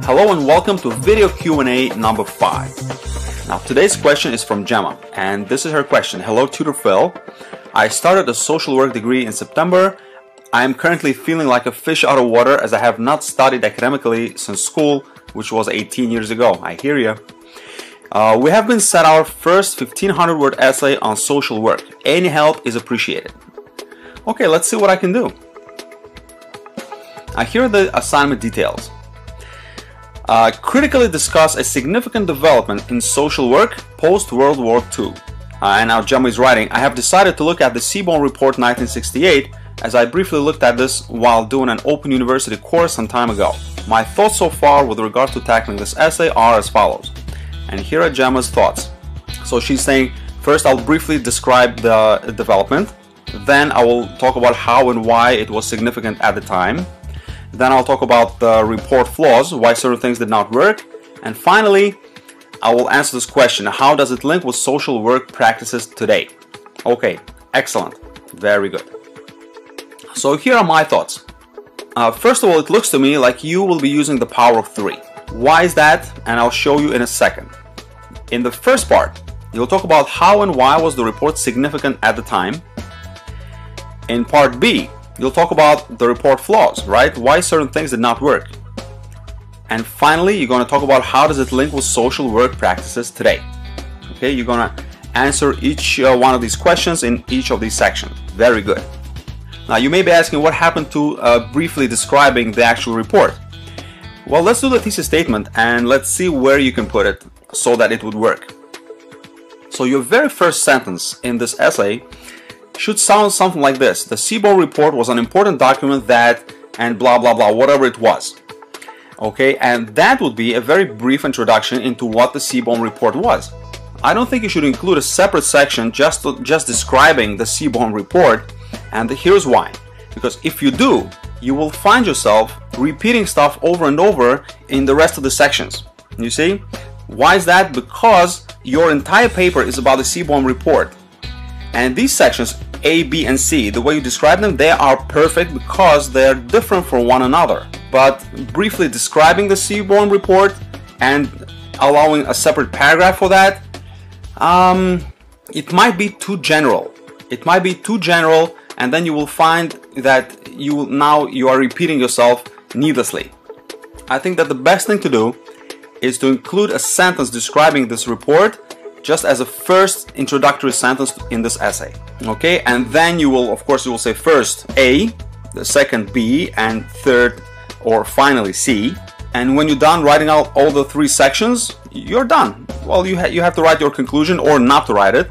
Hello and welcome to video Q&A number 5. Now today's question is from Gemma, and this is her question. Hello Tutor Phil, I started a social work degree in September. I am currently feeling like a fish out of water as I have not studied academically since school, which was 18 years ago. I hear you. We have been set our first 1500 word essay on social work. Any help is appreciated. Okay, let's see what I can do. Here are the assignment details. Critically discuss a significant development in social work post-World War II. And now Gemma is writing, I have decided to look at the Seaborn Report 1968 as I briefly looked at this while doing an Open University course some time ago. My thoughts so far with regard to tackling this essay are as follows. And here are Gemma's thoughts. So she's saying, first I'll briefly describe the development, then I will talk about how and why it was significant at the time, then I'll talk about the report flaws, why certain things did not work, and finally I will answer this question, how does it link with social work practices today? Okay, excellent, very good. So here are my thoughts. First of all, it looks to me like you will be using the power of 3. Why is that? And I'll show you in a second. In the first part, you'll talk about how and why was the report significant at the time. In part B, you'll talk about the report flaws, right? Why certain things did not work. And finally, you're going to talk about how does it link with social work practices today. Okay, you're going to answer each one of these questions in each of these sections. Very good. Now, you may be asking what happened to briefly describing the actual report. Well, let's do the thesis statement and let's see where you can put it so that it would work. So your very first sentence in this essay should sound something like this. The Seaborn Report was an important document that, and blah blah blah, whatever it was. Okay, and that would be a very brief introduction into what the Seaborn Report was. I don't think you should include a separate section just describing the Seaborn Report, and here's why. Because if you do, you will find yourself repeating stuff over and over in the rest of the sections. You see? Why is that? Because your entire paper is about the Seaborn Report. And these sections, A, B, and C, the way you describe them, they are perfect because they're different from one another. But briefly describing the Seaborn Report and allowing a separate paragraph for that, it might be too general. It might be too general, and then you will find that you are repeating yourself needlessly. I think that the best thing to do is to include a sentence describing this report just as a first introductory sentence in this essay. Okay, and then you will, of course, you will say first A, the second B, and third or finally C. And when you're done writing out all the 3 sections, you're done. Well, you have to write your conclusion or not to write it.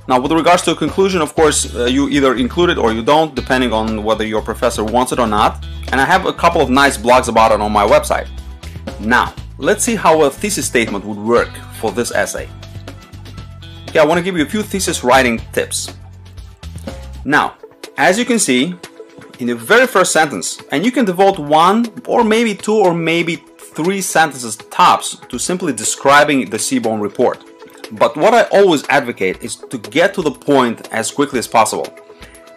Now, with regards to a conclusion, of course, you either include it or you don't, depending on whether your professor wants it or not. And I have a couple of nice blogs about it on my website. Now, let's see how a thesis statement would work for this essay. Okay, I want to give you a few thesis writing tips. Now, as you can see, in the very first sentence, and you can devote 1 or maybe 2 or maybe 3 sentences tops to simply describing the Seaborn Report. But what I always advocate is to get to the point as quickly as possible.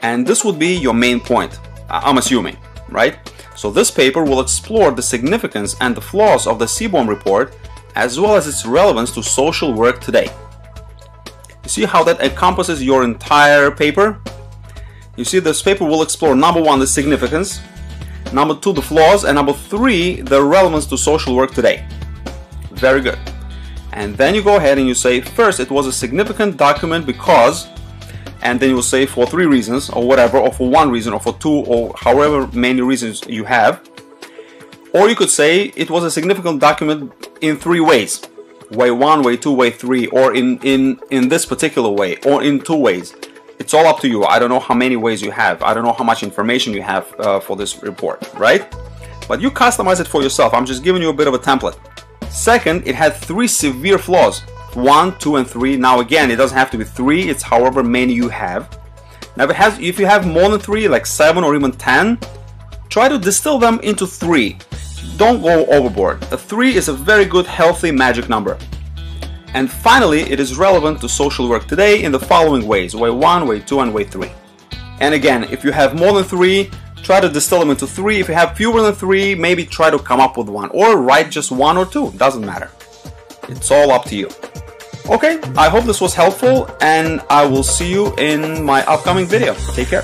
And this would be your main point, I'm assuming, right? So this paper will explore the significance and the flaws of the Seaborn Report as well as its relevance to social work today. You see how that encompasses your entire paper? You see, this paper will explore number 1, the significance, number 2, the flaws, and number 3, the relevance to social work today. Very good. And then you go ahead and you say, first, it was a significant document because, and then you will say for 3 reasons or whatever, or for 1 reason or for 2 or however many reasons you have. Or you could say it was a significant document in 3 ways. Way 1, way 2, way 3, or in this particular way, or in 2 ways. It's all up to you. I don't know how many ways you have. I don't know how much information you have for this report, right? But you customize it for yourself. I'm just giving you a bit of a template. Second, it had 3 severe flaws. 1, 2, and 3. Now again, it doesn't have to be 3. It's however many you have. Now if you have more than 3, like 7 or even 10, try to distill them into 3. Don't go overboard. A 3 is a very good, healthy magic number. And finally, it is relevant to social work today in the following ways: way 1, way 2, and way 3. And again, if you have more than 3, try to distill them into 3. If you have fewer than 3, maybe try to come up with 1, or write just 1 or 2. Doesn't matter. It's all up to you. Okay, I hope this was helpful, and I will see you in my upcoming video. Take care.